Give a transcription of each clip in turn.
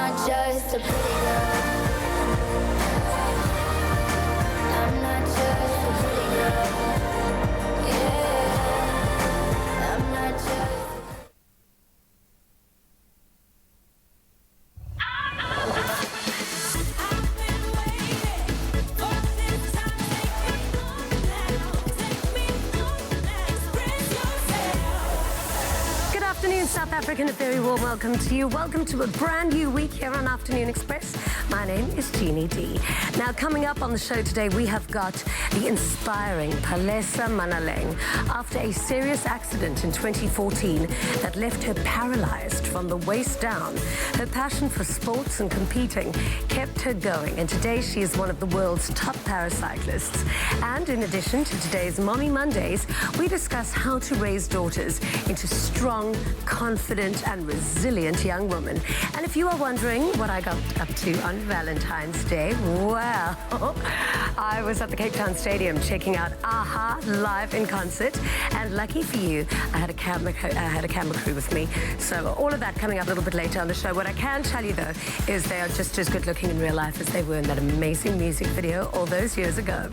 not just a pretty girl. I'm not just a pretty girl. Yeah, I'm not just. South African, a very warm welcome to you. Welcome to a brand new week here on Afternoon Express. My name is Jeannie D. Now, coming up on the show today, we have got the inspiring Palesa Manaleng. After a serious accident in 2014 that left her paralyzed from the waist down, her passion for sports and competing kept her going. And today, she is one of the world's top para-cyclists. And in addition to today's Mommy Mondays, we discuss how to raise daughters into strong, confident and resilient young women. And if you are wondering what I got up to on Valentine's Day, well, I was at the Cape Town Stadium checking out AHA live in concert, and lucky for you, I had a camera crew with me. So all of that coming up a little bit later on the show. What I can tell you though is they are just as good looking in real life as they were in that amazing music video all those years ago.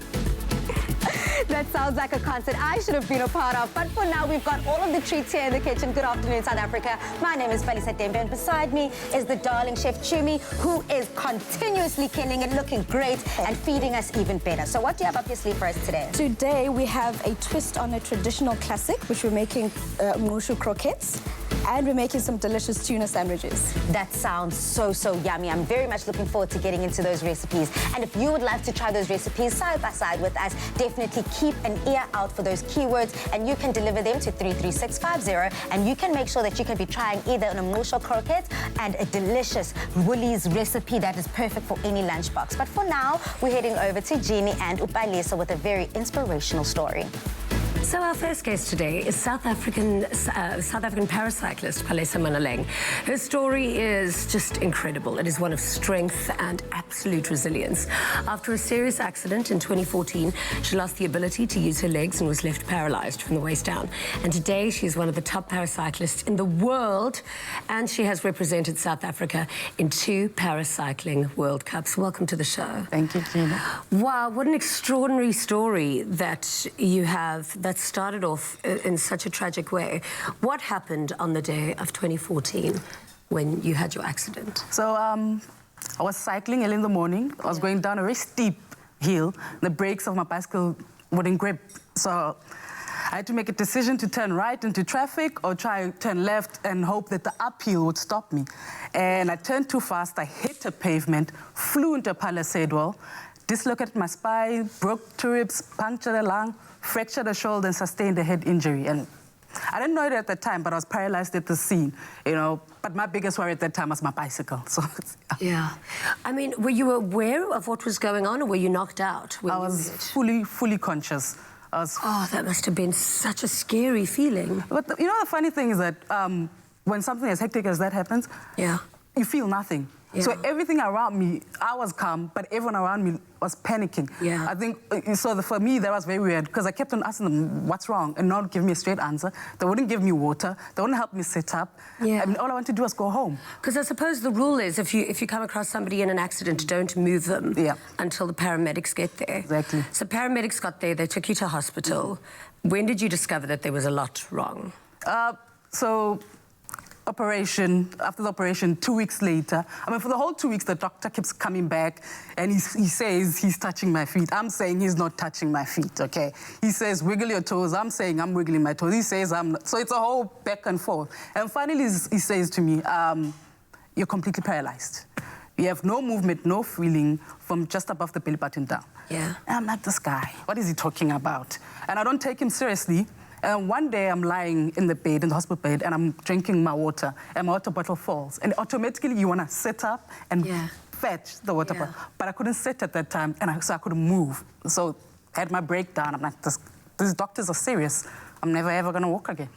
That sounds like a concert I should have been a part of. But for now, we've got all of the treats here in the kitchen. Good afternoon, South Africa. My name is Palesa Manaleng, and beside me is the darling Chef Chumi, who is continuously killing it, looking great, and feeding us even better. So what do you have up your sleeve for us today? Today, we have a twist on a traditional classic, which we're making mushu croquettes. And we're making some delicious tuna sandwiches. That sounds so yummy. I'm very much looking forward to getting into those recipes. And if you would like to try those recipes side by side with us, definitely keep an ear out for those keywords, and you can deliver them to 33650, and you can make sure that you can be trying either an mushu croquette and a delicious Woolies recipe that is perfect for any lunchbox. But for now, we're heading over to Jeannie and Palesa with a very inspirational story. So our first guest today is South African para-cyclist Palesa Manaleng. Her story is just incredible. It is one of strength and absolute resilience. After a serious accident in 2014, she lost the ability to use her legs and was left paralyzed from the waist down. And today she's one of the top para-cyclists in the world, and she has represented South Africa in 2 para-cycling World Cups. Welcome to the show. Thank you, Gina. Wow, what an extraordinary story that you have that started off in such a tragic way. What happened on the day of 2014 when you had your accident? So I was cycling early in the morning. I was going down a very steep hill. The brakes of my bicycle wouldn't grip. So I had to make a decision to turn right into traffic or try to turn left and hope that the uphill would stop me. And I turned too fast. I hit the pavement, flew into a palisade wall, dislocated my spine, broke 2 ribs, punctured a lung, fractured a shoulder, and sustained a head injury. And I didn't know it at the time, but I was paralyzed at the scene, you know. But my biggest worry at that time was my bicycle. So yeah. I mean, were you aware of what was going on, or were you knocked out? I was fully conscious. Oh, that must have been such a scary feeling. But you know, the funny thing is that when something as hectic as that happens, yeah, you feel nothing. Yeah. So everything around me, I was calm, but everyone around me was panicking. Yeah. I think, so for me, that was very weird, because I kept on asking them, what's wrong? And not giving me a straight answer. They wouldn't give me water. They wouldn't help me sit up. Yeah. I mean, all I wanted to do was go home. Because I suppose the rule is, if you come across somebody in an accident, don't move them until the paramedics get there. Exactly. So paramedics got there, they took you to hospital. When did you discover that there was a lot wrong? After the operation, 2 weeks later, I mean, for the whole 2 weeks, the doctor keeps coming back and he says he's touching my feet. I'm saying he's not touching my feet, okay? He says, wiggle your toes. I'm saying I'm wiggling my toes. He says I'm not. So it's a whole back and forth. And finally, he says to me, you're completely paralyzed. You have no movement, no feeling from just above the belly button down. Yeah. And I'm like, this guy, what is he talking about? And I don't take him seriously. And one day I'm lying in the bed, in the hospital bed, and I'm drinking my water, and my water bottle falls. And automatically you want to sit up and fetch the water bottle. But I couldn't sit at that time, and so I couldn't move. So I had my breakdown. I'm like, these doctors are serious. I'm never ever going to walk again.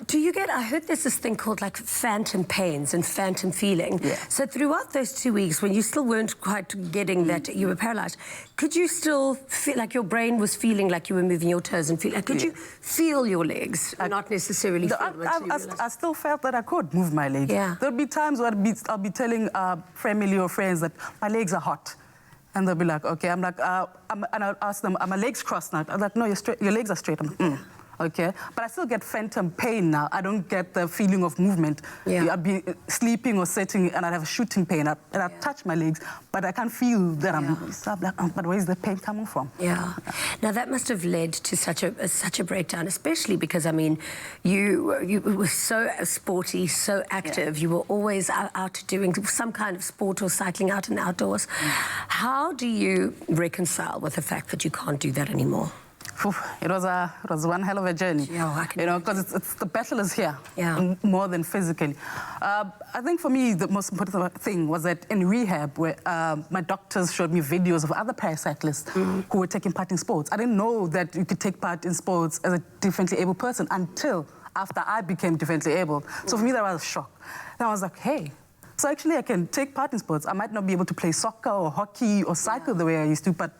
do you get, I heard there's this thing called like phantom pains and phantom feeling. Yeah. So throughout those 2 weeks, when you still weren't quite getting that you were paralyzed, could you still feel like your brain was feeling like you were moving your toes and feel like, could you feel your legs, not necessarily feel them until you realized? I still felt that I could move my legs. Yeah. There'll be times where I'll be telling family or friends that my legs are hot. And they'll be like, okay. I'm like, and I'll ask them, are my legs crossed now? I'm like, no, your legs are straight. I'm like, okay. But I still get phantom pain now. I don't get the feeling of movement. Yeah. I'd be sleeping or sitting and I'd have a shooting pain. And I'd touch my legs, but I can't feel that I'm... So I'm like, but where's the pain coming from? Yeah. Now, that must have led to such a breakdown, especially because, I mean, you were so sporty, so active. You were always out doing some kind of sport or cycling out in the outdoors. How do you reconcile with the fact that you can't do that anymore? It was one hell of a journey. Yeah, I can because it's the battle is here, Yeah. more than physically. I think for me the most important thing was that in rehab, where my doctors showed me videos of other para-cyclists who were taking part in sports. I didn't know that you could take part in sports as a differently able person until after I became differently able. So for me that was a shock. And I was like, hey. So actually I can take part in sports. I might not be able to play soccer or hockey or cycle the way I used to, but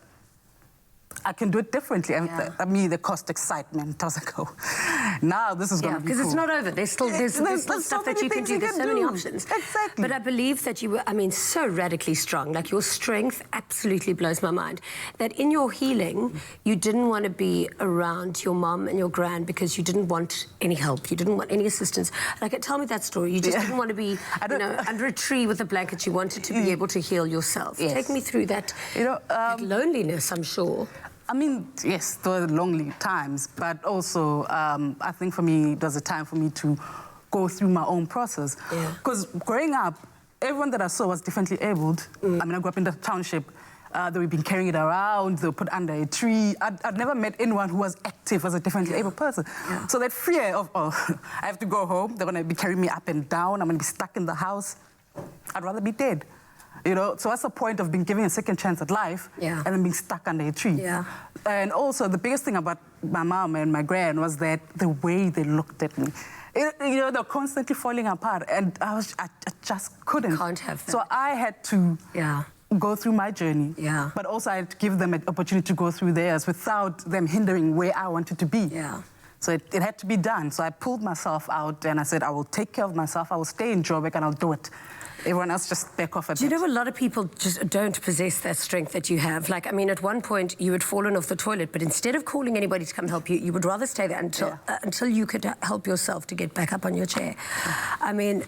I can do it differently. Yeah. I mean, they cost excitement. I was like, oh, now this is going to be cool. Because it's not over. There's still so stuff that many you can things do. There's so many options. Exactly. But I believe that you were, I mean, so radically strong. Like, your strength absolutely blows my mind. That in your healing, you didn't want to be around your mum and your gran because you didn't want any help. You didn't want any assistance. Like, tell me that story. You just didn't want to be, under a tree with a blanket. You wanted to be able to heal yourself. Yes. Take me through that, that loneliness, I'm sure. I mean, yes, there were lonely times, but also I think for me, it was a time for me to go through my own process. Because growing up, everyone that I saw was differently abled. I mean, I grew up in the township. They were being carried around, they were put under a tree. I'd never met anyone who was active as a differently able person. So that fear of, oh, I have to go home, they're going to be carrying me up and down, I'm going to be stuck in the house. I'd rather be dead. So what's the point of being given a second chance at life and then being stuck under a tree? And also, the biggest thing about my mom and my gran was that the way they looked at me. They're constantly falling apart, and I just couldn't. Can't have that. So I had to go through my journey, but also I had to give them an opportunity to go through theirs without them hindering where I wanted to be. So it had to be done. So I pulled myself out, and I said, I will take care of myself, I will stay in Joburg, and I'll do it. Everyone else just back off a bit. Do you know a lot of people just don't possess that strength that you have? Like, I mean, at one point you had fallen off the toilet, but instead of calling anybody to come help you, you would rather stay there until you could help yourself to get back up on your chair. I mean,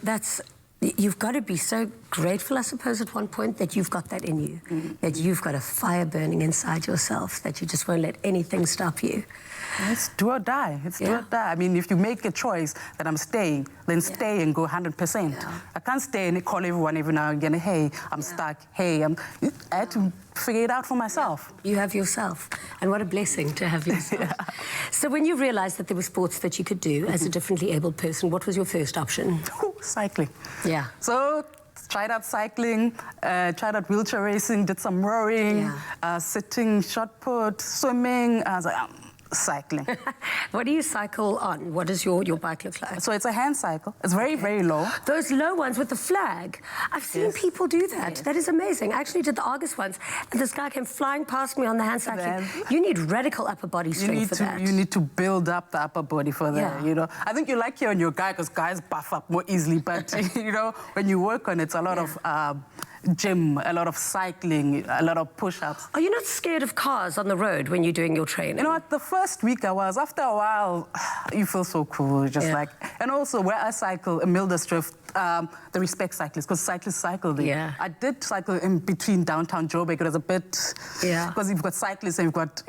you've got to be so grateful, I suppose, at one point that you've got that in you, that you've got a fire burning inside yourself, that you just won't let anything stop you. It's do or die. It's do or die. I mean, if you make a choice that I'm staying, then stay and go 100%. I can't stay and call everyone every now and again, hey, I'm stuck, hey, I had to figure it out for myself. You have yourself, and what a blessing to have yourself. So when you realised that there were sports that you could do as a differently abled person, what was your first option? Cycling. So tried out cycling, tried out wheelchair racing, did some rowing, sitting, shot put, swimming. I was like, cycling. What do you cycle on? What does your bike look like? So it's a hand cycle. It's very, very low. Those low ones with the flag. I've seen people do that. That is amazing. I actually did the Argus ones, and this guy came flying past me on the hand cycling. You need radical upper body strength for that. You need to build up the upper body for that, I think you like here on your guy, because guys buff up more easily, but, when you work on it, it's a lot of gym, a lot of cycling, a lot of push-ups. Are you not scared of cars on the road when you're doing your training? You know what, the first week I was. After a while, you feel so cool, just like... And also, where I cycle, Mildersdrift, the respect cyclists, because cyclists cycle there. I did cycle in between downtown Joburg. It was a bit... Because you've got cyclists and you've got,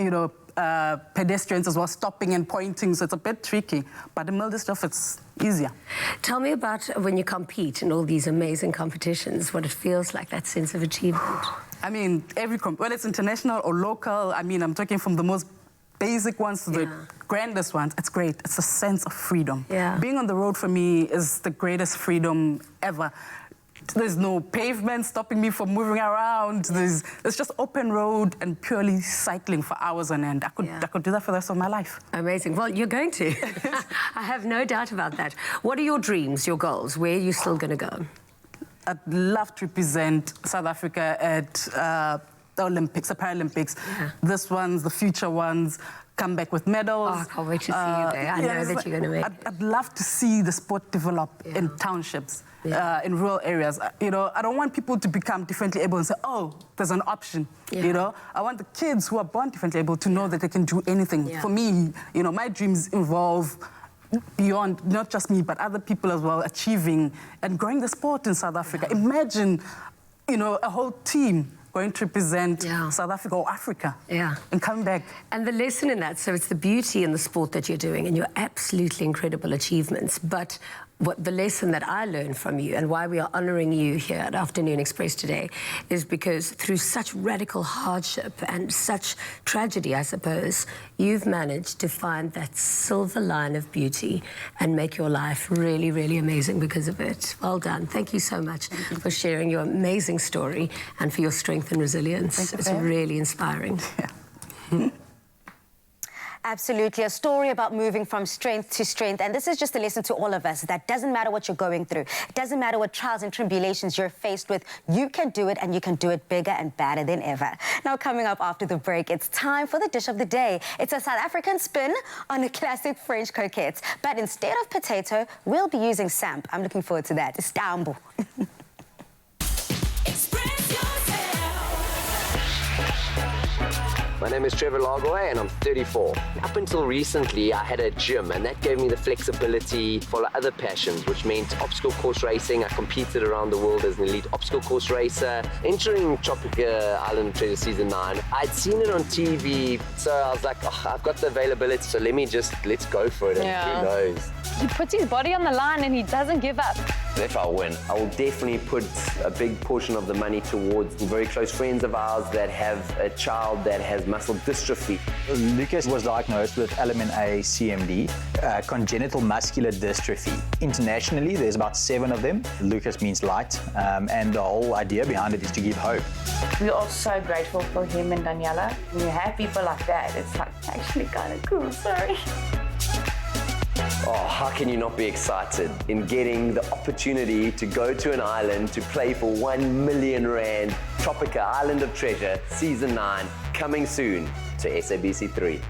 pedestrians as well, stopping and pointing, so it's a bit tricky. But in Mildersdrift, it's easier. Tell me about when you compete in all these amazing competitions, what it feels like, that sense of achievement. I mean, whether it's international or local, I mean, I'm talking from the most basic ones to the grandest ones, it's great. It's a sense of freedom. Being on the road for me is the greatest freedom ever. There's no pavement stopping me from moving around. It's just open road and purely cycling for hours on end. I could do that for the rest of my life. Amazing. Well, you're going to. I have no doubt about that. What are your dreams, your goals? Where are you still going to go? I'd love to represent South Africa at the Olympics, the Paralympics. Yeah. This one's, the future ones, come back with medals. Oh, I can't wait to see you there. I know that you're going to make it. I'd love to see the sport develop in townships, in rural areas. You know, I don't want people to become differently able and say, oh, there's an option. You know, I want the kids who are born differently able to know that they can do anything. For me, you know, my dreams involve beyond not just me, but other people as well, achieving and growing the sport in South Africa. Imagine, you know, a whole team going to represent South Africa or Africa and come back. And the lesson in that, so it's the beauty in the sport that you're doing and your absolutely incredible achievements, but what the lesson that I learned from you and why we are honouring you here at Afternoon Express today is because through such radical hardship and such tragedy, I suppose, you've managed to find that silver line of beauty and make your life really, really amazing because of it. Well done. Thank you so much for sharing your amazing story and for your strength and resilience. It's really inspiring. Absolutely, a story about moving from strength to strength. And this is just a lesson to all of us that doesn't matter what you're going through. It doesn't matter what trials and tribulations you're faced with. You can do it, and you can do it bigger and better than ever. Now, coming up after the break, it's time for the dish of the day. It's a South African spin on a classic French croquettes. But instead of potato, we'll be using samp. I'm looking forward to that. It's Stambo. My name is Trevor Lagoy and I'm 34. Up until recently, I had a gym and that gave me the flexibility for other passions, which meant obstacle course racing. I competed around the world as an elite obstacle course racer. Entering Tropica Island Treasure Season 9, I'd seen it on TV, so I was like, oh, I've got the availability, so let's go for it, and who knows. He puts his body on the line and he doesn't give up. If I win, I will definitely put a big portion of the money towards very close friends of ours that have a child that has muscle dystrophy. Lucas was diagnosed with element A CMD, congenital muscular dystrophy. Internationally, there's about 7 of them. Lucas means light, and the whole idea behind it is to give hope. We're all so grateful for him and Daniela. When you have people like that, it's like actually kind of cool, sorry. Oh, how can you not be excited in getting the opportunity to go to an island to play for 1 million rand? Tropica Island of Treasure, Season 9, coming soon to SABC 3.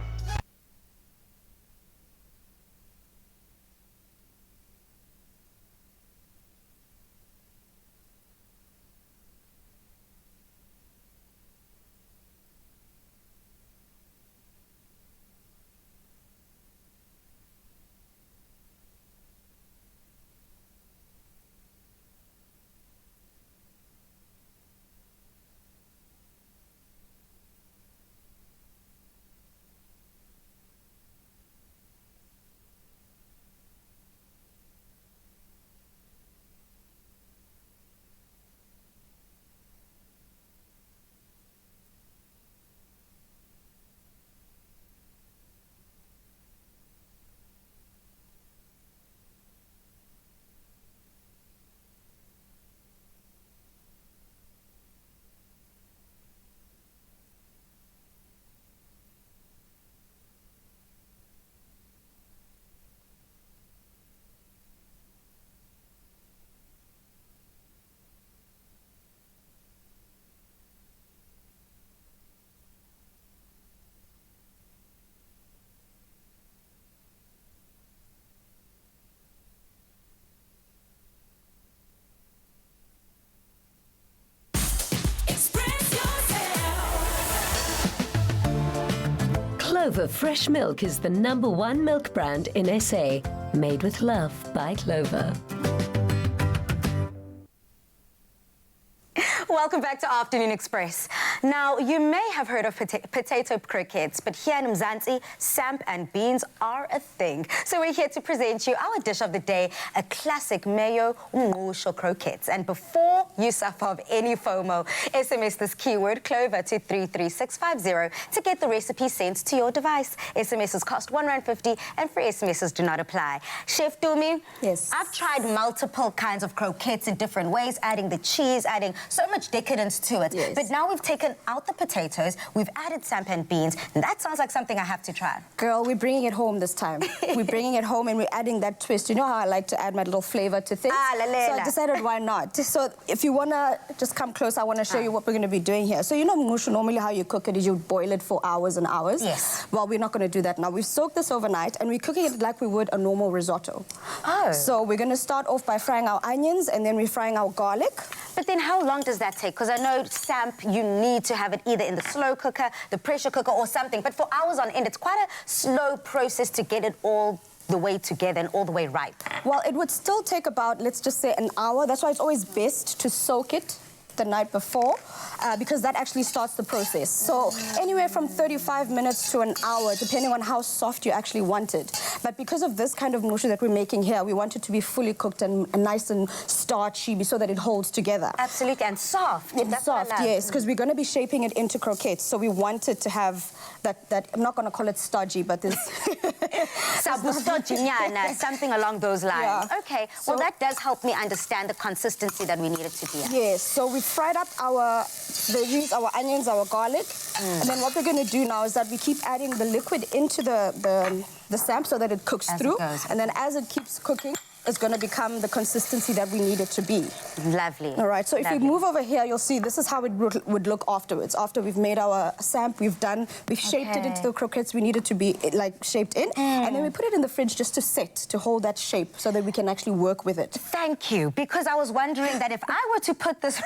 Clover Fresh Milk is the #1 milk brand in SA. Made with love by Clover. Welcome back to Afternoon Express. Now, you may have heard of potato croquettes, but here in Mzansi, samp and beans are a thing. So we're here to present you our dish of the day, a classic mayo umngqusho croquettes. And before you suffer of any FOMO, SMS this keyword Clover to 33650 to get the recipe sent to your device. SMSs cost R1.50 and free SMSs do not apply. Chef Dumi, yes, I've tried multiple kinds of croquettes in different ways, adding the cheese, adding so much decadence to it. Yes. But now we've taken out the potatoes, we've added samp and beans, and that sounds like something I have to try. Girl, we're bringing it home this time. We're bringing it home and we're adding that twist. You know how I like to add my little flavor to things? Ah, la, la, so I la. decided why not. So if you want to just come close, I want to show you what we're going to be doing here. So you know mngqusho, normally how you cook it is you boil it for hours and hours. Yes. Well, we're not going to do that now. We've soaked this overnight and we're cooking it like we would a normal risotto. Oh. So we're going to start off by frying our onions and then we're frying our garlic. But then how long does that take? Because I know samp, you need to have it either in the slow cooker, the pressure cooker or something. But for hours on end, it's quite a slow process to get it all the way together and all the way ripe. Well, it would still take about, let's just say, an hour. That's why it's always best to soak it the night before because that actually starts the process. So anywhere from 35 minutes to an hour, depending on how soft you actually want it. But because of this kind of mngqusho that we're making here, we want it to be fully cooked and nice and starchy so that it holds together. Absolutely, and soft. It's That's soft, what I love. yes, because we're going to be shaping it into croquettes. So we want it to have that I'm not going to call it stodgy, but this... something along those lines. Yeah. Okay, well, that does help me understand the consistency that we need it to be at. Yes, so we've fried up our veggies, our onions, our garlic. And then what we're going to do now is that we keep adding the liquid into the samp so that it cooks As it through. goes. And then as it keeps cooking, it's going to become the consistency that we need it to be. Lovely. All right, so if we move over here, you'll see this is how it would look afterwards. After we've made our samp, we've shaped it into the croquettes we need it to be like shaped in. And then we put it in the fridge just to set, to hold that shape so that we can actually work with it. Thank you, because I was wondering that if I were to put this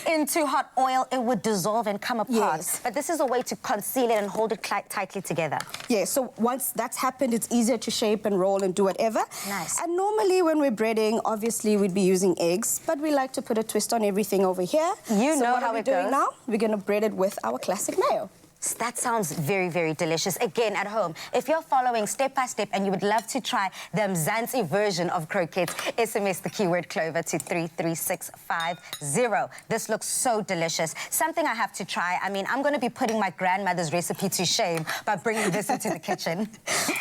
into hot oil, it would dissolve and come apart. Yes. But this is a way to conceal it and hold it tightly together. Yeah, so once that's happened, it's easier to shape and roll and do whatever. Nice. And normally when we're breading, obviously we'd be using eggs, but we like to put a twist on everything over here. You know what how are we it doing goes. now? We're going to bread it with our classic mayo. That sounds very, very delicious. Again, at home, if you're following step by step and you would love to try the Mzansi version of croquettes, SMS the keyword Clover to 33650. This looks so delicious. Something I have to try. I mean, I'm going to be putting my grandmother's recipe to shame by bringing this into the kitchen.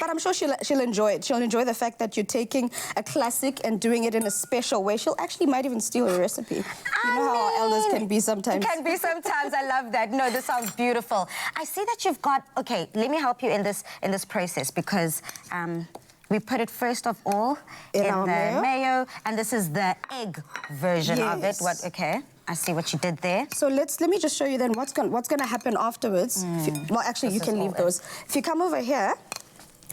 But I'm sure she'll enjoy it. She'll enjoy the fact that you're taking a classic and doing it in a special way. She'll actually might even steal your recipe. You know how our elders can be sometimes. Can be sometimes. I love that. No, this sounds beautiful. I see that you've got... Okay, let me help you in this process because we put it first of all in the mayo, and this is the egg version of it. Okay, I see what you did there. So let me just show you then what's going to happen afterwards. Well, actually, you can leave those. If you come over here,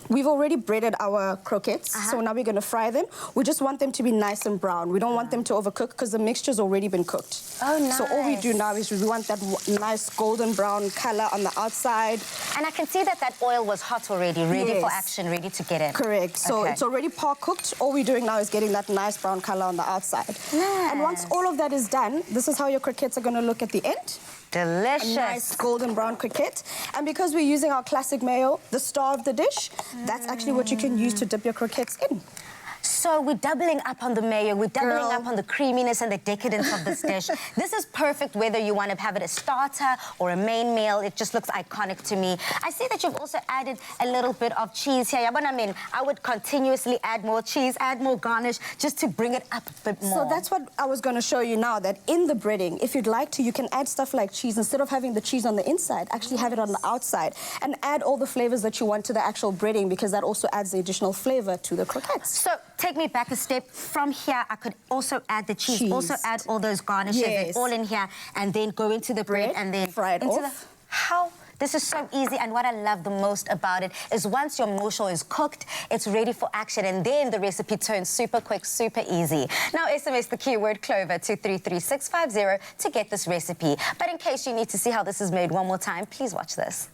we've already breaded our croquettes, so now we're going to fry them. We just want them to be nice and brown. We don't want them to overcook because the mixture's already been cooked. Oh, nice. So all we do now is we want that nice golden brown color on the outside. And I can see that that oil was hot already, ready for action, ready to get in. Correct. So it's already par cooked. All we're doing now is getting that nice brown color on the outside. Nice. And once all of that is done, this is how your croquettes are going to look at the end. Delicious. A nice golden brown croquette. And because we're using our classic mayo, the star of the dish, that's actually what you can use to dip your croquettes in. So we're doubling up on the mayo, we're doubling up on the creaminess and the decadence of this dish. This is perfect whether you want to have it a starter or a main meal. It just looks iconic to me. I see that you've also added a little bit of cheese here. I would continuously add more cheese, add more garnish, just to bring it up a bit more. So that's what I was going to show you now, that in the breading, if you'd like to, you can add stuff like cheese. Instead of having the cheese on the inside, actually have it on the outside and add all the flavors that you want to the actual breading because that also adds the additional flavor to the croquettes. So take me back a step. From here, I could also add the cheese. Also add all those garnishes all in here, and then go into the bread and then fry it off. This is so easy, and what I love the most about it is once your mngqusho is cooked, it's ready for action, and then the recipe turns super quick, super easy. Now, SMS the keyword Clover to 33650 to get this recipe. But in case you need to see how this is made one more time, please watch this.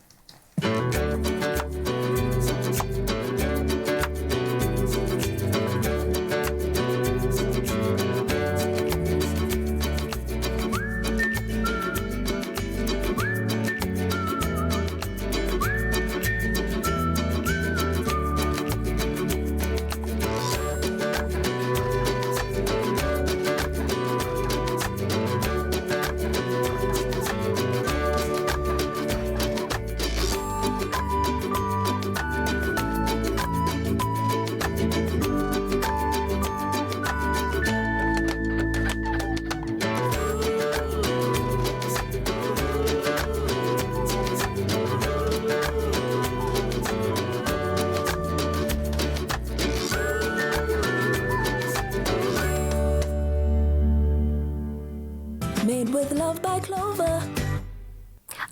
Made with love by Clover.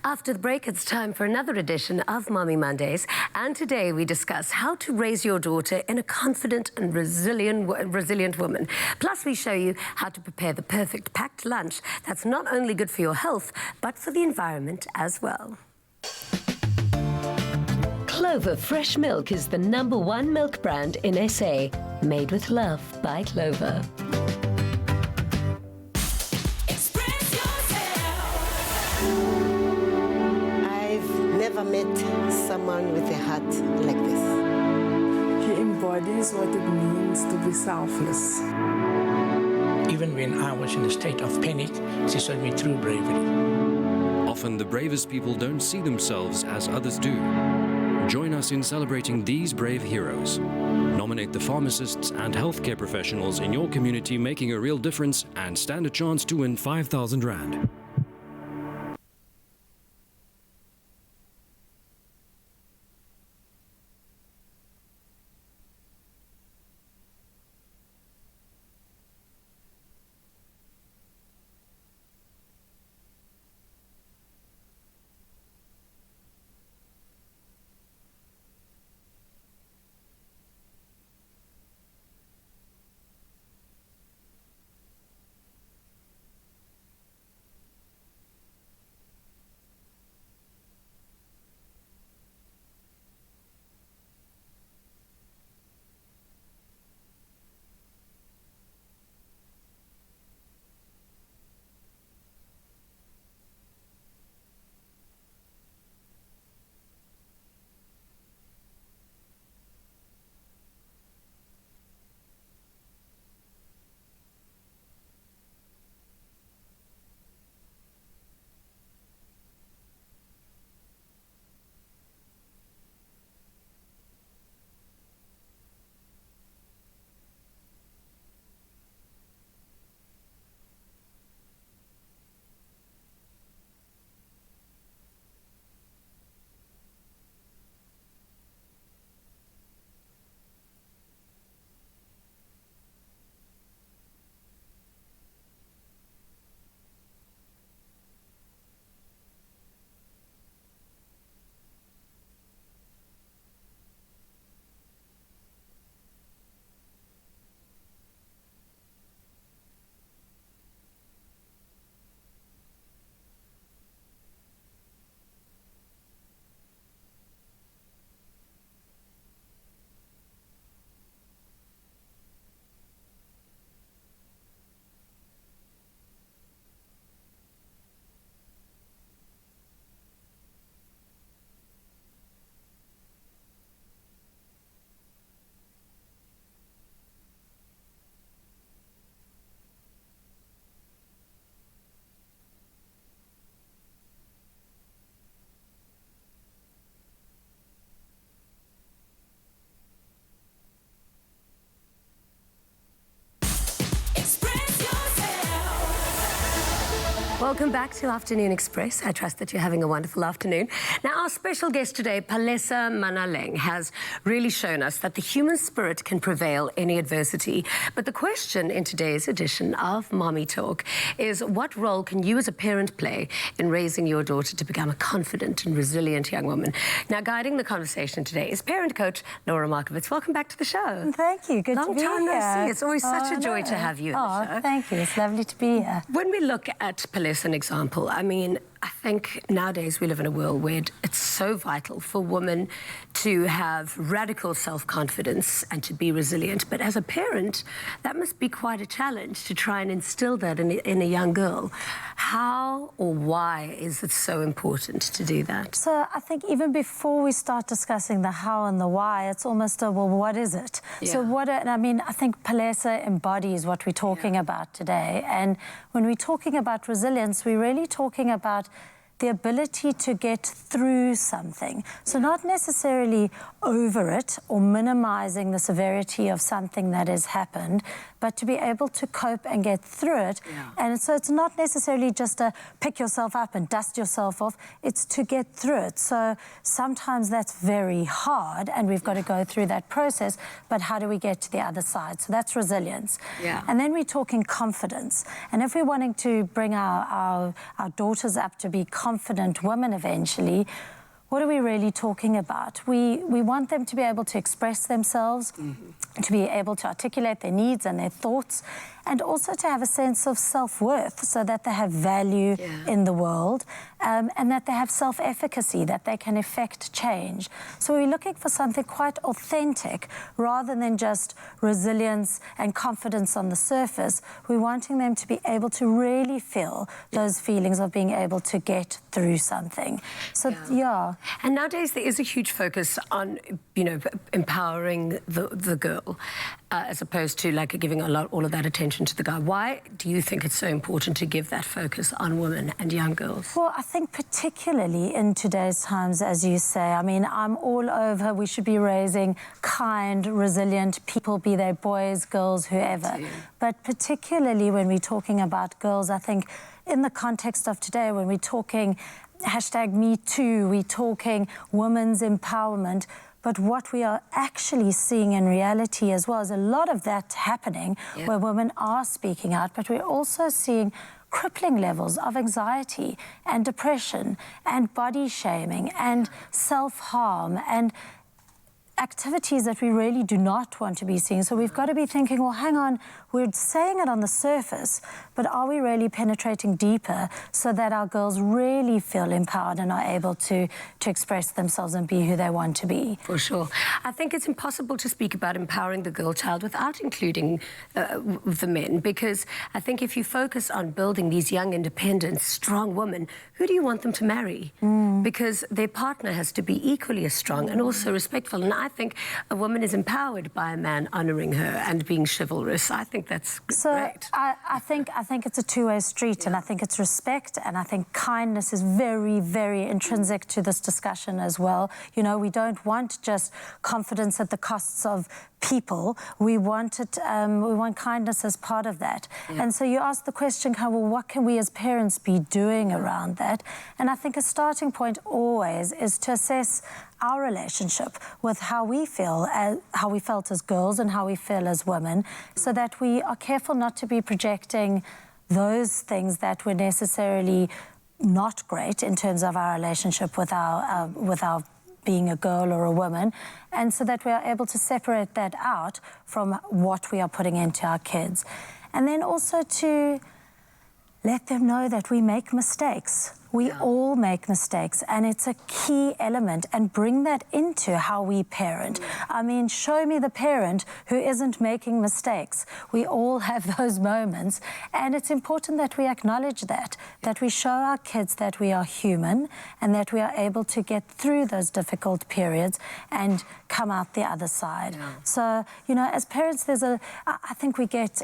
After the break, it's time for another edition of Mommy Mondays. And today we discuss how to raise your daughter in a confident and resilient woman. Plus, we show you how to prepare the perfect packed lunch that's not only good for your health, but for the environment as well. Clover Fresh Milk is the #1 milk brand in SA. Made with love by Clover. Never met someone with a heart like this. He embodies what it means to be selfless. Even when I was in a state of panic, she saw me through bravery. Often the bravest people don't see themselves as others do. Join us in celebrating these brave heroes. Nominate the pharmacists and healthcare professionals in your community making a real difference and stand a chance to win 5,000 Rand. Welcome back to Afternoon Express. I trust that you're having a wonderful afternoon. Now, our special guest today, Palesa Manaleng, has really shown us that the human spirit can prevail any adversity. But the question in today's edition of Mommy Talk is, what role can you as a parent play in raising your daughter to become a confident and resilient young woman? Now, guiding the conversation today is parent coach Laura Markovitz. Welcome back to the show. Thank you. Good to be here. Long time no see. It's always such a joy to have you on the show. Thank you. It's lovely to be here. When we look at Palesa, an example, I mean, I think nowadays we live in a world where it's so vital for women to have radical self-confidence and to be resilient. But as a parent, that must be quite a challenge to try and instill that in a young girl. How or why is it so important to do that? So I think even before we start discussing the how and the why, it's almost a, well, what is it? Yeah. So I mean, I think Palesa embodies what we're talking about today. And when we're talking about resilience, we're really talking about the ability to get through something. So not necessarily over it or minimizing the severity of something that has happened, but to be able to cope and get through it. And so it's not necessarily just a pick yourself up and dust yourself off, it's to get through it. So sometimes that's very hard and we've got to go through that process, but how do we get to the other side? So that's resilience. And then we're talking confidence. And if we're wanting to bring our daughters up to be confident women eventually, what are we really talking about? We want them to be able to express themselves, to be able to articulate their needs and their thoughts, and also to have a sense of self-worth so that they have value in the world, and that they have self-efficacy, that they can effect change. So we're looking for something quite authentic rather than just resilience and confidence on the surface. We're wanting them to be able to really feel those feelings of being able to get through something. So, And nowadays there is a huge focus on, you know, empowering the girl, as opposed to like giving all of that attention to the guy. Why do you think it's so important to give that focus on women and young girls? Well, I think particularly in today's times, as you say, I mean, I'm all over, we should be raising kind, resilient people, be they boys, girls, whoever. But particularly when we're talking about girls, I think in the context of today, when we're talking #MeToo, we're talking women's empowerment, but what we are actually seeing in reality as well is a lot of that happening where women are speaking out, but we're also seeing crippling levels of anxiety and depression and body shaming and self-harm and activities that we really do not want to be seeing. So we've got to be thinking, well, hang on, we're saying it on the surface, but are we really penetrating deeper so that our girls really feel empowered and are able to express themselves and be who they want to be? For sure. I think it's impossible to speak about empowering the girl child without including the men, because I think if you focus on building these young, independent, strong women, who do you want them to marry? Because their partner has to be equally as strong and also respectful. And I think a woman is empowered by a man honouring her and being chivalrous. I think that's great. I think it's a two-way street, and I think it's respect, and I think kindness is very, very intrinsic to this discussion as well. You know, we don't want just confidence at the costs of people. We want it. We want kindness as part of that. And so you ask the question, well, what can we as parents be doing around that? And I think a starting point always is to assess our relationship with how we feel, how we felt as girls and how we feel as women, so that we are careful not to be projecting those things that were necessarily not great in terms of our relationship with our being a girl or a woman, and so that we are able to separate that out from what we are putting into our kids. And then also to let them know that we make mistakes. We all make mistakes, and it's a key element, and bring that into how we parent. I mean, show me the parent who isn't making mistakes. We all have those moments, and it's important that we acknowledge that we show our kids that we are human and that we are able to get through those difficult periods and come out the other side. So, you know, as parents, I think we get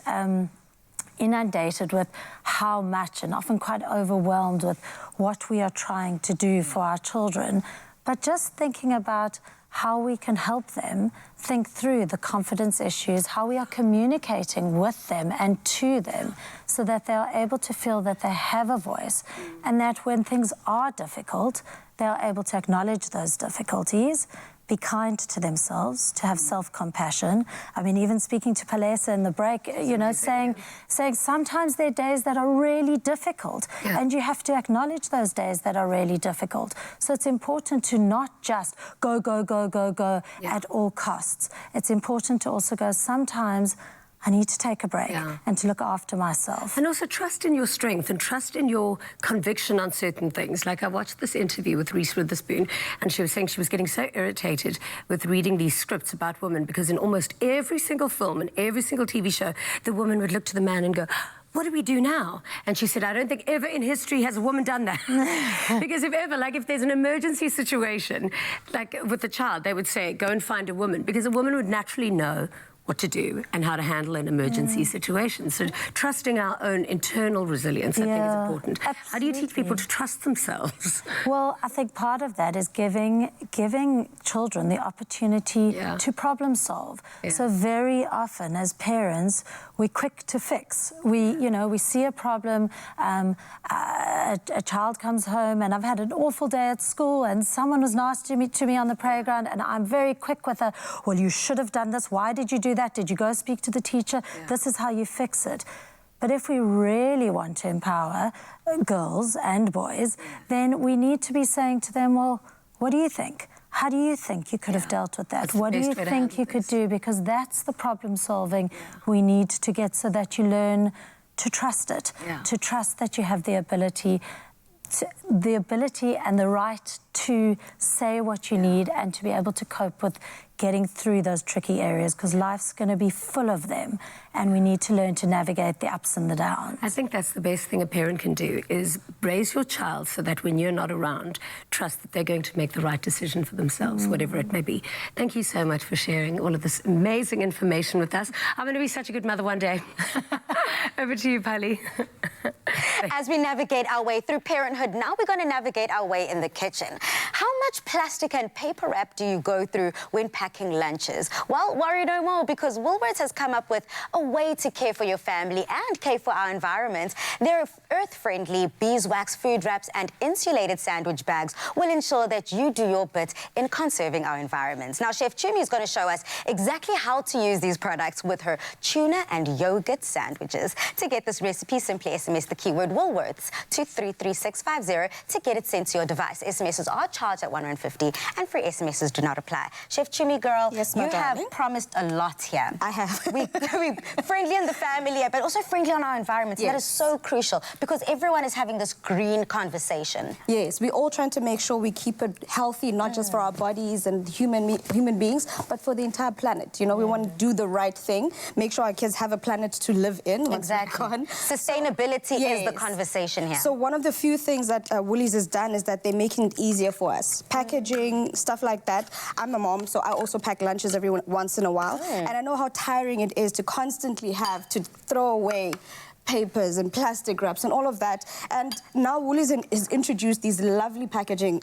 inundated with how much and often quite overwhelmed with what we are trying to do for our children, but just thinking about how we can help them think through the confidence issues, how we are communicating with them and to them so that they are able to feel that they have a voice, and that when things are difficult, they are able to acknowledge those difficulties, be kind to themselves, to have self-compassion. I mean, even speaking to Palesa in the break, you know, saying sometimes there are days that are really difficult, and you have to acknowledge those days that are really difficult. So it's important to not just go at all costs. It's important to also go, sometimes I need to take a break and to look after myself. And also trust in your strength and trust in your conviction on certain things. Like, I watched this interview with Reese Witherspoon, and she was saying she was getting so irritated with reading these scripts about women, because in almost every single film and every single TV show, the woman would look to the man and go, what do we do now? And she said, I don't think ever in history has a woman done that. Because if ever, like if there's an emergency situation, like with a child, they would say, go and find a woman, because a woman would naturally know what to do and how to handle an emergency situation. So trusting our own internal resilience, I think, is important. Absolutely. How do you teach people to trust themselves? Well, I think part of that is giving children the opportunity to problem solve. So very often as parents, we're quick to fix. We see a problem, a child comes home and I've had an awful day at school and someone was nasty to me on the playground, and I'm very quick with well, you should have done this. Why did you do that? Did you go speak to the teacher? This is how you fix it. But if we really want to empower girls and boys, then we need to be saying to them, well, what do you think? How do you think you could have dealt with that? What do you think you could do? Because that's the problem solving we need to get, so that you learn to trust it, to trust that you have the ability and the right to say what you need and to be able to cope with getting through those tricky areas, because life's going to be full of them and we need to learn to navigate the ups and the downs. I think that's the best thing a parent can do, is raise your child so that when you're not around, trust that they're going to make the right decision for themselves, whatever it may be. Thank you so much for sharing all of this amazing information with us. I'm going to be such a good mother one day. Over to you, Pali. As we navigate our way through parenthood, now we're going to navigate our way in the kitchen. How much plastic and paper wrap do you go through when packing lunches? Well, worry no more, because Woolworths has come up with a way to care for your family and care for our environment. Their earth-friendly beeswax food wraps and insulated sandwich bags will ensure that you do your bit in conserving our environment. Now, Chef Chumi is going to show us exactly how to use these products with her tuna and yogurt sandwiches. To get this recipe, simply SMS the keyword Woolworths to 33650 to get it sent to your device. SMSs are charged at $150 and free SMSs do not apply. Chef Chumi girl, yes, you have promised a lot here. I have. We're friendly in the family, but also friendly on our environment. That is so crucial, because everyone is having this green conversation. Yes, we're all trying to make sure we keep it healthy, not just for our bodies and human beings, but for the entire planet. You know, we want to do the right thing, make sure our kids have a planet to live in. Exactly. Sustainability is the conversation here. So one of the few things that Woolies has done is that they're making it easier for us. Packaging, stuff like that. I'm a mom, so I also pack lunches every once in a while. And I know how tiring it is to constantly have to throw away papers and plastic wraps and all of that. And now Woolies has introduced these lovely packaging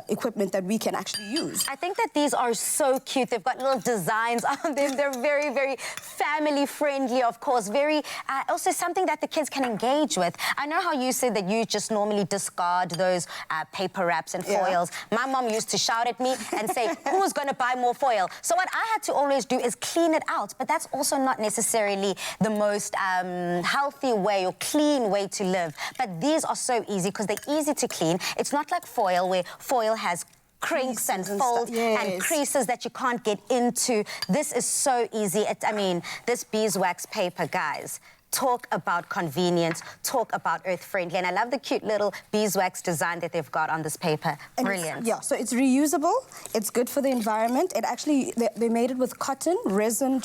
equipment that we can actually use. I think that these are so cute. They've got little designs on them. They're very, very family friendly, of course. Very, also something that the kids can engage with. I know how you said that you just normally discard those paper wraps and foils. My mom used to shout at me and say, who's going to buy more foil? So what I had to always do is clean it out. But that's also not necessarily the most healthy way or clean way to live. But these are so easy because they're easy to clean. It's not like foil, where foil has crinks and folds and creases that you can't get into. This is so easy. I mean, this beeswax paper, guys, talk about convenience, talk about earth-friendly. And I love the cute little beeswax design that they've got on this paper. Brilliant. So it's reusable. It's good for the environment. It actually, they made it with cotton, resin,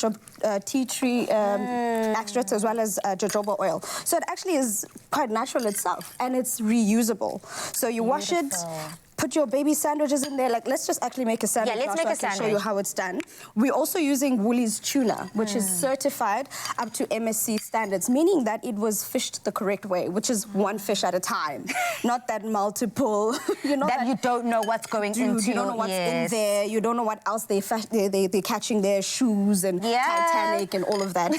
tea tree extracts, as well as jojoba oil. So it actually is quite natural itself, and it's reusable. So you wash it, put your baby sandwiches in there. Like, let's just actually make a sandwich. Yeah, let's make a sandwich. Show you how it's done. We're also using Woolies tuna, which is certified up to MSC standards, meaning that it was fished the correct way, which is one fish at a time, not that multiple. You know that you don't know what's going into. You don't know what's in there. You don't know what else they're catching there, shoes and Titanic and all of that.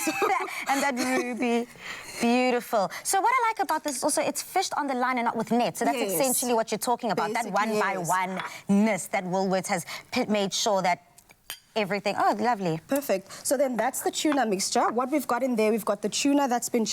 And that ruby. Beautiful. So what I like about this is also it's fished on the line and not with nets. So that's essentially what you're talking about. Basically, that one-by-one-ness that Woolworths has made sure that everything... Oh, lovely. Perfect. So then that's the tuna mixture. What we've got in there, we've got the tuna that's been...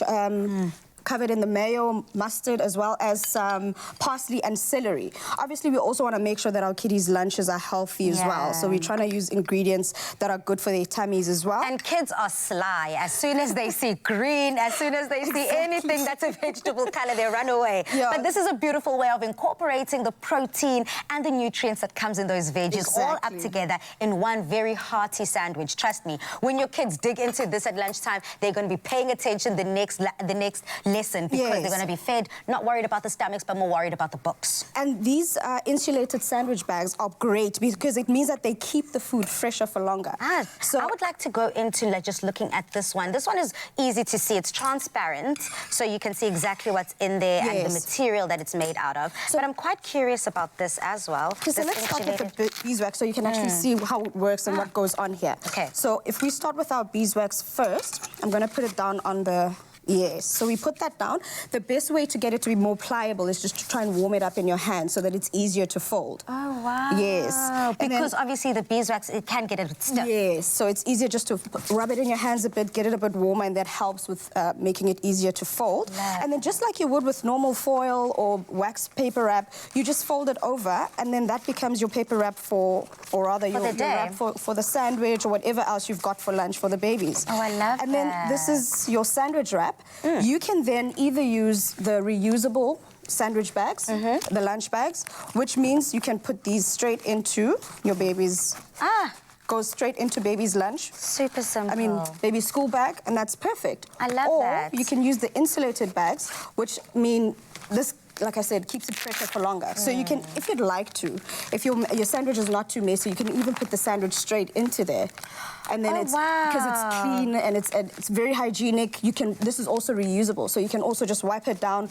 covered in the mayo, mustard, as well as some parsley and celery. Obviously, we also want to make sure that our kiddies' lunches are healthy as well. So we're trying to use ingredients that are good for their tummies as well. And kids are sly. As soon as they see green, as soon as they see anything that's a vegetable color, they run away. But this is a beautiful way of incorporating the protein and the nutrients that comes in those veggies all up together in one very hearty sandwich. Trust me, when your kids dig into this at lunchtime, they're going to be paying attention the next lesson because Yes. they're going to be fed, not worried about the stomachs, but more worried about the books. And these insulated sandwich bags are great because it means that they keep the food fresher for longer. So I would like to go into just looking at this one. This one is easy to see. It's transparent, so you can see exactly what's in there and the material that it's made out of. But I'm quite curious about this as well. So let's start with the beeswax so you can actually see how it works and what goes on here. Okay. So if we start with our beeswax first, I'm going to put it down on the... Yes, so we put that down. The best way to get it to be more pliable is just to try and warm it up in your hand so that it's easier to fold. Oh, wow. Yes. Because obviously the beeswax, it can get a bit stiff. Yes, so it's easier just to rub it in your hands a bit, get it a bit warmer, and that helps with making it easier to fold. And then just like you would with normal foil or wax paper wrap, you just fold it over, and then that becomes your paper wrap or rather your wrap for the sandwich or whatever else you've got for lunch for the babies. Oh, I love that. And then this is your sandwich wrap. You can then either use the reusable sandwich bags, the lunch bags, which means you can put these straight into your baby's... Goes straight into baby's lunch. Super simple. I mean, baby's school bag, and that's perfect. I love that. Or you can use the insulated bags, which mean this, like I said, keeps it fresher for longer. So you can, if you'd like to, if your sandwich is not too messy, you can even put the sandwich straight into there. And then because it's clean and it's very hygienic, you can, this is also reusable. So you can also just wipe it down,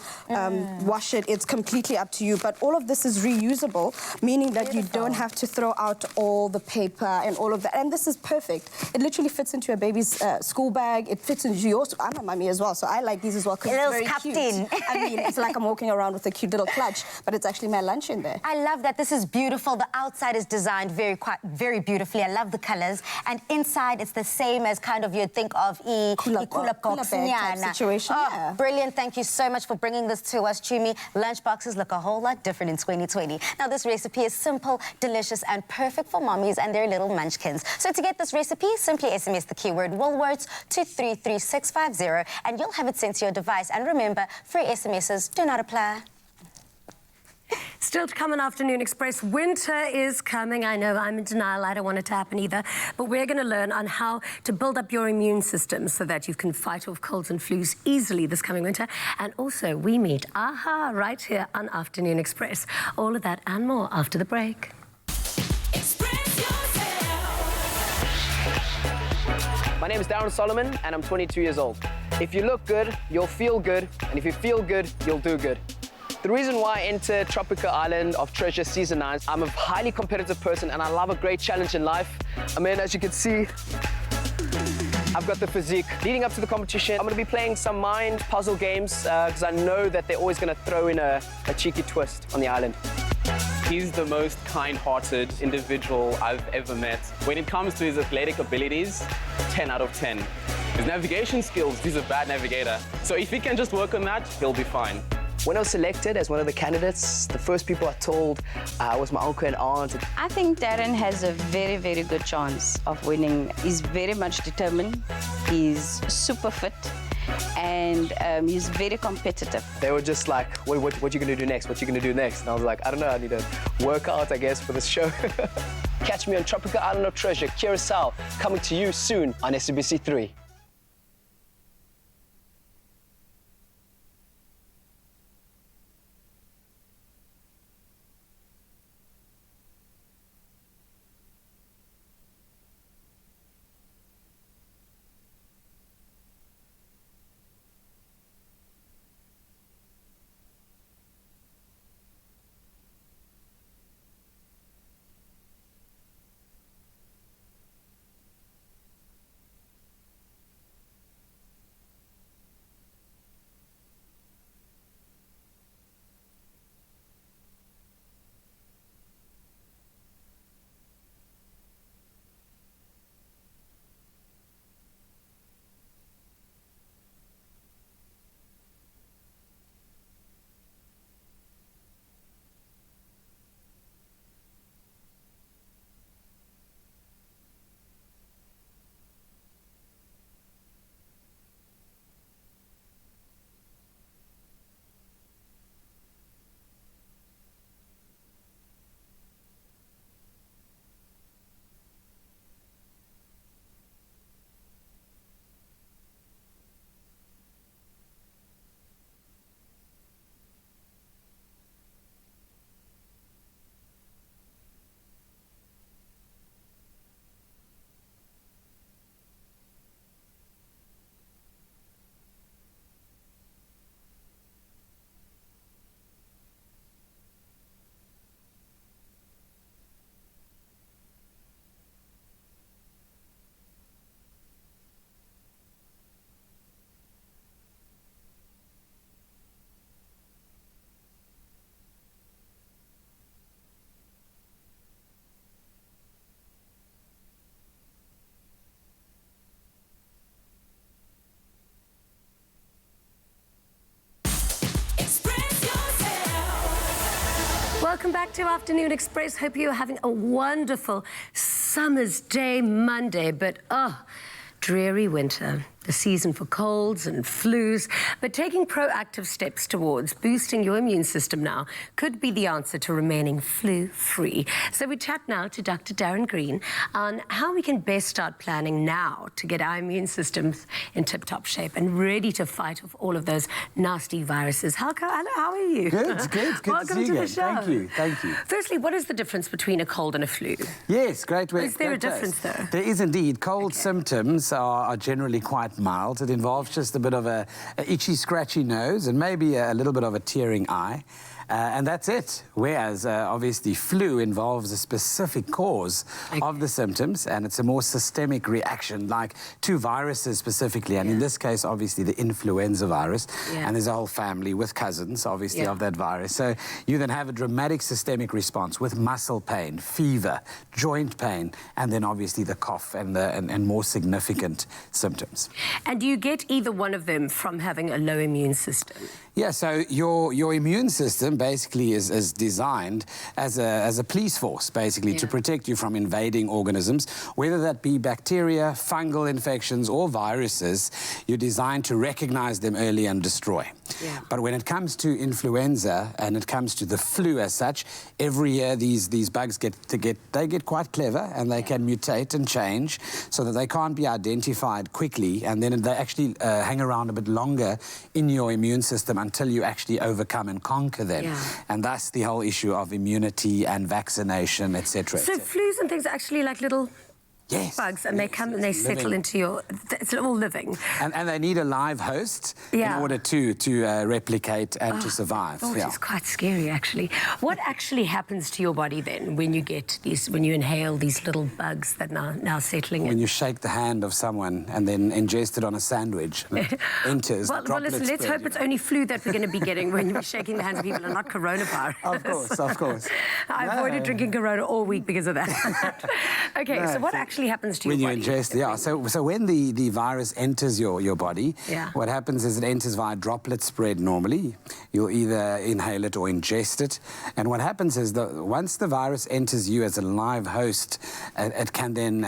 wash it. It's completely up to you. But all of this is reusable, meaning that you don't have to throw out all the paper and all of that. And this is perfect. It literally fits into a baby's school bag. It fits into yours. I'm a mummy as well, so I like these as well because it's very cute. I mean, it's like I'm walking around with a cute little clutch, but it's actually my lunch in there. I love that. This is beautiful. The outside is designed very beautifully. I love the colors. And inside, it's the same as kind of you'd think of cooler bag type situation. Oh, brilliant. Thank you so much for bringing this to us, Chumi. Lunch boxes look a whole lot different in 2020. Now, this recipe is simple, delicious, and perfect for mommies and their little munchkins. So to get this recipe, simply SMS the keyword Woolworths to 33650, and you'll have it sent to your device. And remember, free SMSs do not apply. Still to come on Afternoon Express, winter is coming. I know I'm in denial, I don't want it to happen either. But we're going to learn on how to build up your immune system so that you can fight off colds and flus easily this coming winter. And also, we meet AHA right here on Afternoon Express. All of that and more after the break. My name is Darren Solomon and I'm 22 years old. If you look good, you'll feel good, and if you feel good, you'll do good. The reason why I entered Tropical Island of Treasure Season 9, I'm a highly competitive person and I love a great challenge in life. I mean, as you can see, I've got the physique. Leading up to the competition, I'm going to be playing some mind puzzle games because I know that they're always going to throw in a cheeky twist on the island. He's the most kind-hearted individual I've ever met. When it comes to his athletic abilities, 10 out of 10. His navigation skills, he's a bad navigator. So if he can just work on that, he'll be fine. When I was selected as one of the candidates, the first people I told was my uncle and aunt. I think Darren has a very good chance of winning. He's very much determined, he's super fit, and he's very competitive. They were just like, what are you going to do next? What are you going to do next? And I was like, I don't know, I need to work out, I guess, for this show. Catch me on Tropical Island of Treasure, Curacao, coming to you soon on SABC 3. Welcome back to Afternoon Express. Hope you're having a wonderful summer's day Monday, but dreary winter. The season for colds and flus, but taking proactive steps towards boosting your immune system now could be the answer to remaining flu-free. So we chat now to Dr. Darren Green on how we can best start planning now to get our immune systems in tip-top shape and ready to fight off all of those nasty viruses. Hello, how are you? Good. Good Welcome to see to you the again. show. Thank you. Firstly, what is the difference between a cold and a flu? Yes, great way. Is there a difference, though? There is indeed. Cold symptoms are generally quite mild. It involves just a bit of a itchy, scratchy nose and maybe a little bit of a tearing eye. And that's it. Whereas, obviously, flu involves a specific cause of the symptoms, and it's a more systemic reaction, like to viruses specifically. And in this case, obviously, the influenza virus. And there's a whole family with cousins, obviously, of that virus. So you then have a dramatic systemic response with muscle pain, fever, joint pain, and then obviously the cough and more significant symptoms. And do you get either one of them from having a low immune system? Yeah, so your immune system basically is designed as a police force, basically, to protect you from invading organisms, whether that be bacteria, fungal infections, or viruses. You're designed to recognize them early and destroy. But when it comes to influenza and it comes to the flu as such, every year these bugs get quite clever, and they can mutate and change so that they can't be identified quickly, and then they actually hang around a bit longer in your immune system until you actually overcome and conquer them. And that's the whole issue of immunity and vaccination, etc. So flus and things are actually like little bugs, and they come and they settle into your... It's all living. And they need a live host in order to replicate and to survive. It's quite scary, actually. What actually happens to your body then when you get these, when you inhale these little bugs that are now settling in? When you shake the hand of someone and then ingest it on a sandwich, and it enters. Well, listen, let's hope it's only flu that we're going to be getting when you're shaking the hands of people and not coronavirus. Of course. I avoided drinking Corona all week because of that. Okay, so what actually happens to your body? When you ingest, so when the virus enters your body, what happens is it enters via droplet spread normally. You'll either inhale it or ingest it. And what happens is once the virus enters you as a live host, it can then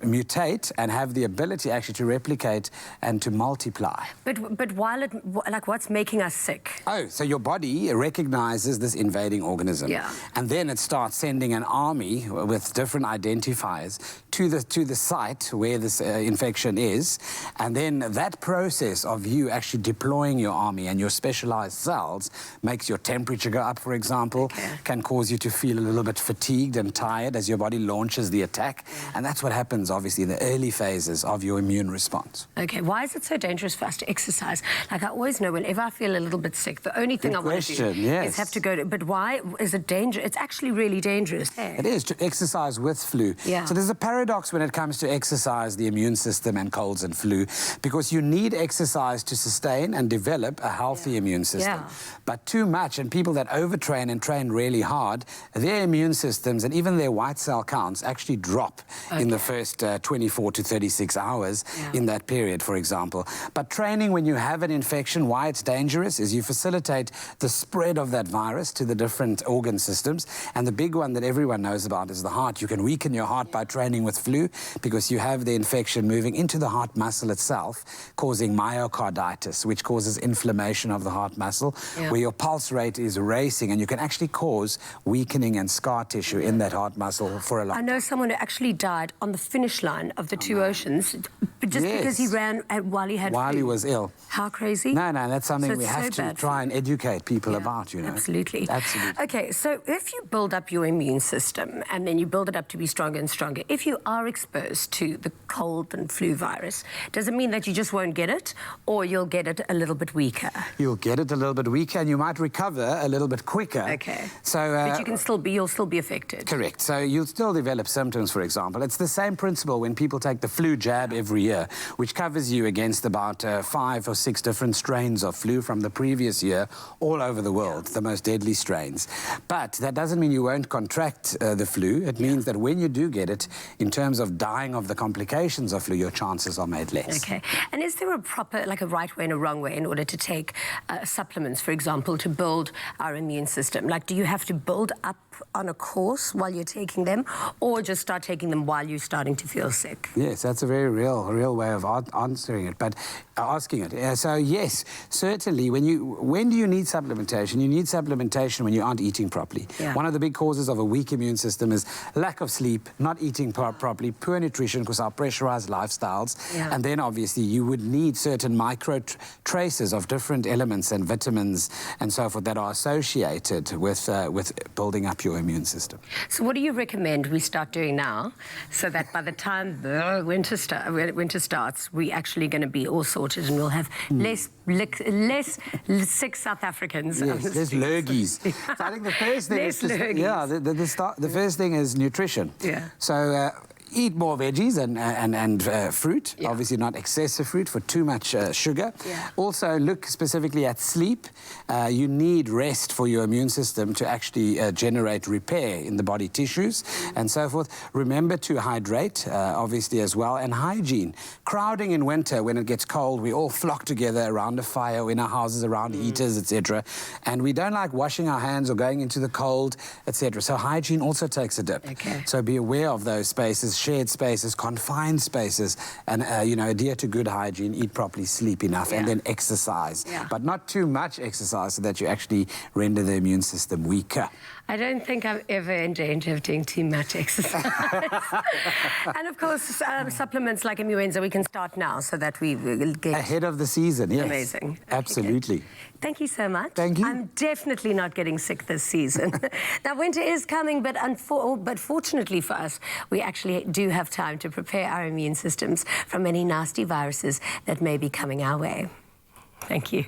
mutate and have the ability actually to replicate and to multiply. But while it, like, what's making us sick? Oh, so your body recognizes this invading organism. And then it starts sending an army with different identifiers to the site where this infection is, and then that process of you actually deploying your army and your specialized cells makes your temperature go up, for example, can cause you to feel a little bit fatigued and tired as your body launches the attack, and that's what happens, obviously, in the early phases of your immune response. Okay, why is it so dangerous for us to exercise? Like, I always know whenever I feel a little bit sick, the only thing I want to do is have to go to... But why is it dangerous? It's actually really dangerous. It is, to exercise with flu. So there's a paradox when it comes to exercise, the immune system, and colds and flu, because you need exercise to sustain and develop a healthy immune system. But too much, and people that overtrain and train really hard, their immune systems and even their white cell counts actually drop in the first 24 to 36 hours in that period, for example. But training when you have an infection, why it's dangerous is you facilitate the spread of that virus to the different organ systems. And the big one that everyone knows about is the heart. You can weaken your heart by training with flu, because you have the infection moving into the heart muscle itself, causing myocarditis, which causes inflammation of the heart muscle, where your pulse rate is racing, and you can actually cause weakening and scar tissue in that heart muscle for a long time. I know someone who actually died on the finish line of the Two Oceans, just because he ran while he had While flu. he was ill. How crazy? No, that's something we have to try and educate people about, you know. Absolutely. Okay, so if you build up your immune system and then you build it up to be stronger and stronger, if you are exposed to the cold and flu virus, does it mean that you just won't get it, or you'll get it a little bit weaker? You'll get it a little bit weaker, and you might recover a little bit quicker. Okay. So, but you'll still be affected. Correct. So you'll still develop symptoms, for example. It's the same principle when people take the flu jab every year, which covers you against about 5 or 6 different strains of flu from the previous year all over the world, the most deadly strains. But that doesn't mean you won't contract the flu. It means that when you do get it, in terms of dying of the complications of flu, your chances are made less. Okay. And is there a proper, like a right way and a wrong way in order to take supplements, for example, to build our immune system? Like, do you have to build up on a course while you're taking them, or just start taking them while you're starting to feel sick? Yes, that's a very real way of answering it, but asking it. So yes, certainly, when do you need supplementation? You need supplementation when you aren't eating properly. Yeah. One of the big causes of a weak immune system is lack of sleep, not eating properly, poor nutrition because our pressurized lifestyles, and then obviously you would need certain micro traces of different elements and vitamins and so forth that are associated with building up your immune system. So what do you recommend we start doing now so that by the time the winter starts, we're actually going to be all sorted and we'll have less sick South Africans? Yes, there's lurgies. So I think the first thing is the first thing is nutrition. Yeah. So eat more veggies and fruit, obviously not excessive fruit for too much sugar. Yeah. Also look specifically at sleep. You need rest for your immune system to actually generate repair in the body tissues and so forth. Remember to hydrate, obviously, as well, and hygiene. Crowding in winter when it gets cold, we all flock together around a fire in our houses, around heaters, etc. And we don't like washing our hands or going into the cold, etc. So hygiene also takes a dip. Okay. So be aware of those spaces, shared spaces, confined spaces, and adhere to good hygiene, eat properly, sleep enough, and then exercise. Yeah. But not too much exercise so that you actually render the immune system weaker. I don't think I'm ever in danger of doing too much exercise. And of course, supplements like Immuenza, we can start now so that we will get ahead of the season. Yes, amazing. Absolutely. Okay, thank you so much. Thank you. I'm definitely not getting sick this season. Now, winter is coming, but fortunately for us, we actually do have time to prepare our immune systems from any nasty viruses that may be coming our way. Thank you.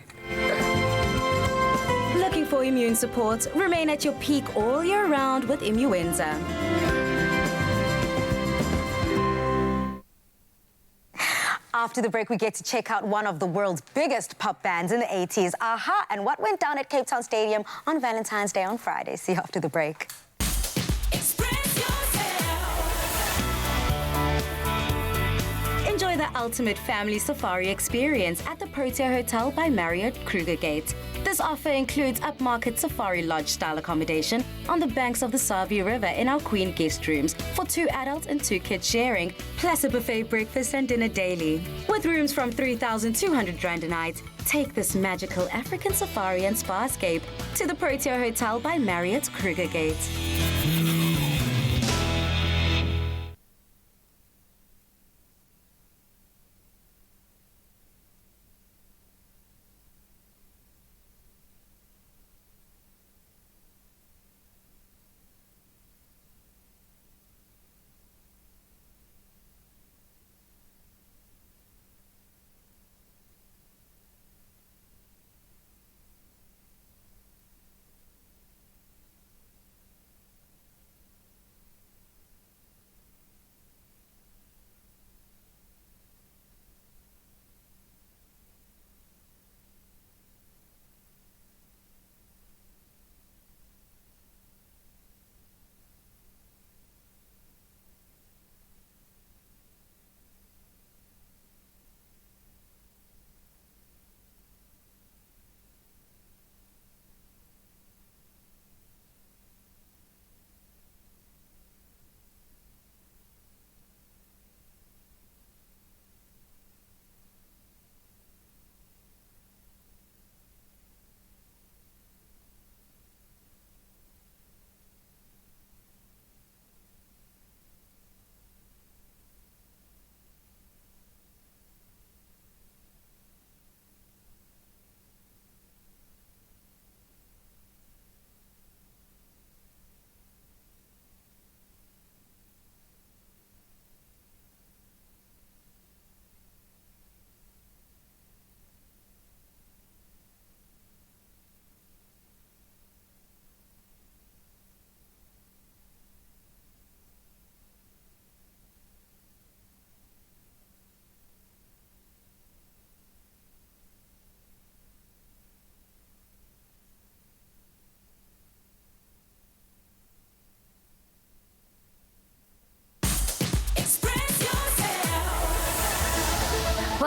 Looking for immune support? Remain at your peak all year round with Immuenza. After the break, we get to check out one of the world's biggest pop bands in the 80s, Aha, and what went down at Cape Town Stadium on Valentine's Day on Friday. See you after the break. Enjoy the ultimate family safari experience at the Protea Hotel by Marriott Krugergate. This offer includes upmarket safari lodge-style accommodation on the banks of the Savi River in our Queen guest rooms for 2 adults and 2 kids sharing, plus a buffet breakfast and dinner daily. With rooms from 3,200 Rand a night, take this magical African safari and spa-scape to the Protea Hotel by Marriott Krugergate.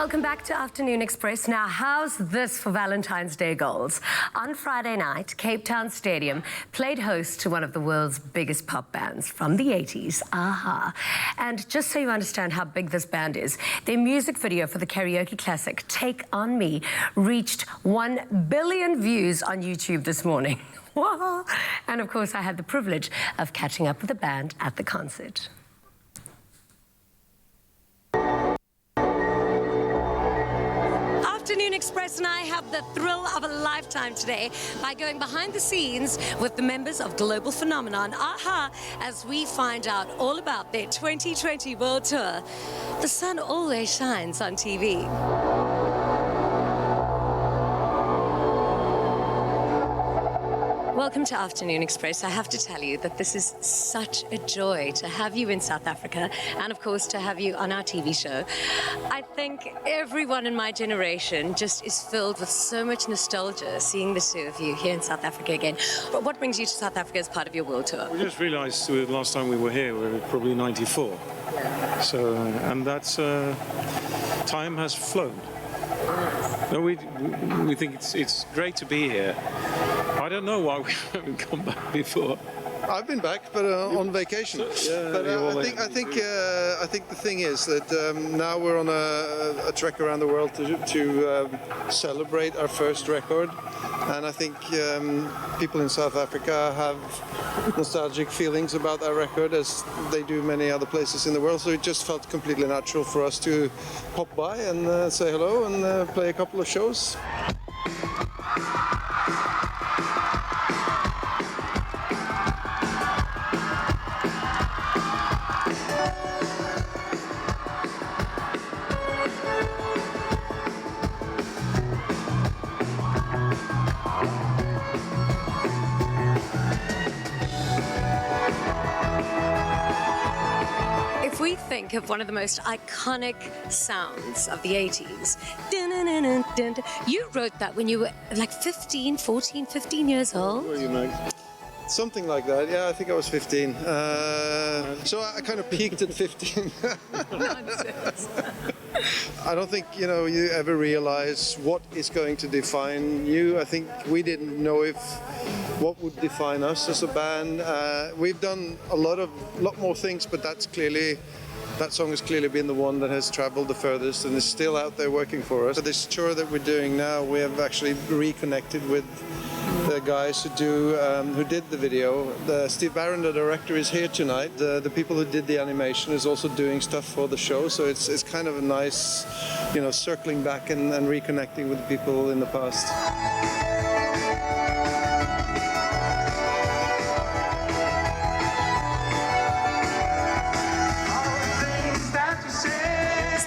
Welcome back to Afternoon Express. Now, how's this for Valentine's Day goals? On Friday night, Cape Town Stadium played host to one of the world's biggest pop bands from the 80s, AHA. And just so you understand how big this band is, their music video for the karaoke classic, Take On Me, reached 1 billion views on YouTube this morning. And of course, I had the privilege of catching up with the band at the concert. Afternoon Express and I have the thrill of a lifetime today by going behind the scenes with the members of global phenomenon AHA as we find out all about their 2020 world tour. The sun always shines on TV. Welcome to Afternoon Express. I have to tell you that this is such a joy to have you in South Africa and, of course, to have you on our TV show. I think everyone in my generation just is filled with so much nostalgia seeing the two of you here in South Africa again. But what brings you to South Africa as part of your world tour? We just realised the last time we were here, we were probably 94. So, and that's, time has flown. No, we think it's great to be here. I don't know why we haven't come back before. I've been back, but on vacation. But I think the thing is that now we're on a trek around the world to celebrate our first record, and I think people in South Africa have nostalgic feelings about that record, as they do many other places in the world. So it just felt completely natural for us to pop by and say hello and play a couple of shows. Think of one of the most iconic sounds of the 80s. You wrote that when you were like 14, 15 years old? Were you, Meg? Something like that, yeah, I think I was 15. So I kind of peaked at 15. I don't think, you ever realize what is going to define you. I think we didn't know what would define us as a band. We've done a lot more things, but that song has clearly been the one that has traveled the furthest and is still out there working for us. So this tour that we're doing now, we have actually reconnected with the guys who did the video. Steve Barron, the director, is here tonight. The people who did the animation is also doing stuff for the show. So it's kind of a nice, circling back and reconnecting with the people in the past.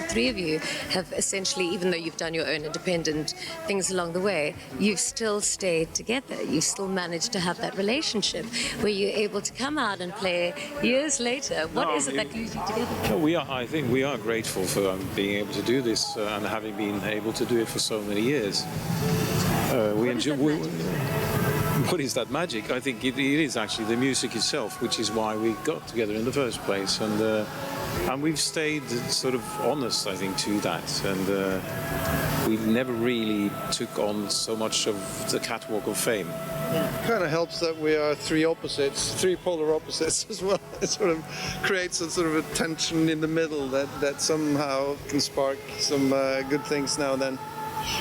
Three of you have essentially, even though you've done your own independent things along the way, you've still stayed together. You've still managed to have that relationship where you're able to come out and play years later. What is it that glues you together? I think we are grateful for being able to do this and having been able to do it for so many years. What is that magic? I think it is actually the music itself, which is why we got together in the first place. And we've stayed sort of honest, I think, to that. And we never really took on so much of the catwalk of fame. Yeah. It kind of helps that we are three polar opposites as well. It sort of creates a sort of a tension in the middle that somehow can spark some good things now and then.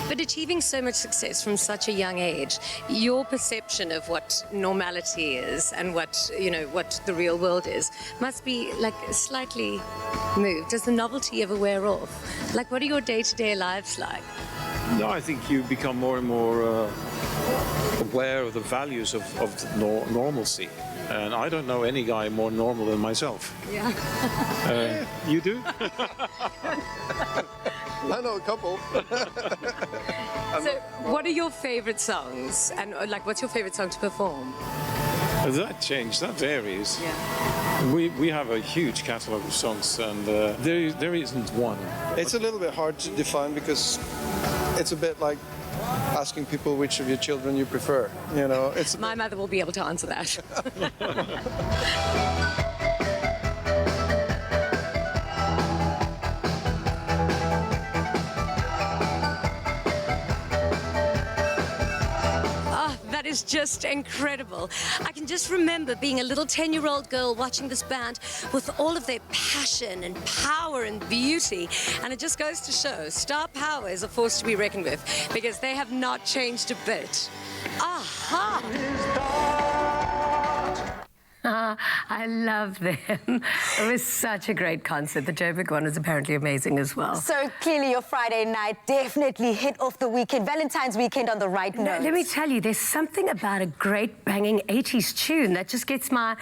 But achieving so much success from such a young age, your perception of what normality is and what the real world is must be like slightly moved. Does the novelty ever wear off? Like, what are your day-to-day lives like? No, I think you become more and more aware of the values of normalcy. And I don't know any guy more normal than myself. Yeah. You do? I know a couple. So, what are your favorite songs? And what's your favorite song to perform? That varies. Yeah. We have a huge catalogue of songs, and there isn't one. It's a little bit hard to define because it's a bit like asking people which of your children you prefer. My mother will be able to answer that. was just incredible. I can just remember being a little 10-year-old girl watching this band with all of their passion and power and beauty. And it just goes to show, star power is a force to be reckoned with, because they have not changed a bit. Aha! I love them. It was such a great concert. The Joburg one was apparently amazing as well. So clearly your Friday night definitely hit off the weekend, Valentine's weekend on the right note. Let me tell you, there's something about a great banging 80s tune that just gets my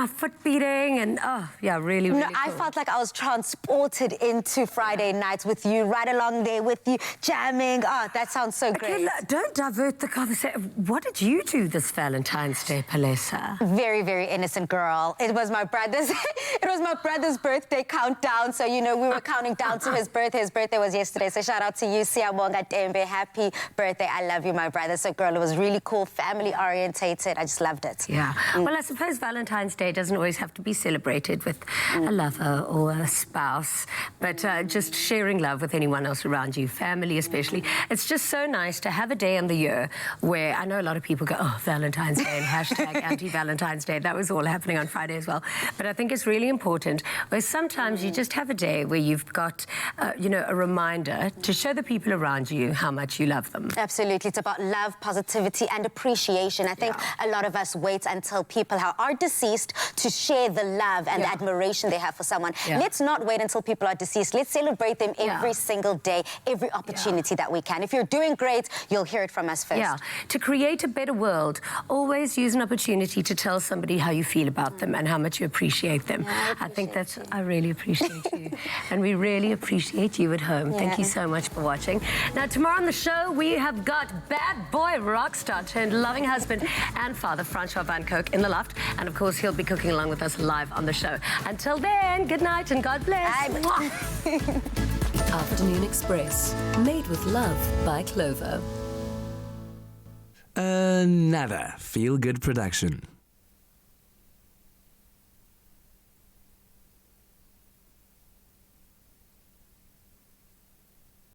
foot beating, and oh yeah, really, really cool. I felt like I was transported into Friday nights with you, right along there with you, jamming. Oh, that sounds so great. Okay, don't divert the conversation. What did you do this Valentine's Day, Palesa? Very, very innocent girl. It was my brother's birthday countdown, so you know we were counting down to his birthday. His birthday was yesterday, so shout out to you, Siyabonga Dembe. Happy birthday. I love you, my brother. So girl, it was really cool, family orientated. I just loved it. Yeah. Well, I suppose Valentine's Day doesn't always have to be celebrated with a lover or a spouse, but just sharing love with anyone else around you, family especially. It's just so nice to have a day in the year where I know a lot of people go, oh, Valentine's Day and hashtag anti-Valentine's Day. That was all happening on Friday as well. But I think it's really important where sometimes you just have a day where you've got, you know, a reminder to show the people around you how much you love them. Absolutely. It's about love, positivity, and appreciation. I think a lot of us wait until people are deceased to share the love and the admiration they have for someone. Let's not wait until people are deceased. Let's celebrate them every single day, every opportunity that we can. If you're doing great, you'll hear it from us first. Yeah. To create a better world, always use an opportunity to tell somebody how you feel about them and how much you appreciate them. I really appreciate you. And we really appreciate you at home. Thank you so much for watching. Now, tomorrow on the show, we have got bad boy rock star turned loving husband and father, Francois Van Kook, in the loft. And of course, he'll be cooking along with us live on the show. Until then, good night and God bless. Afternoon Express, made with love by Clover. Another feel-good production.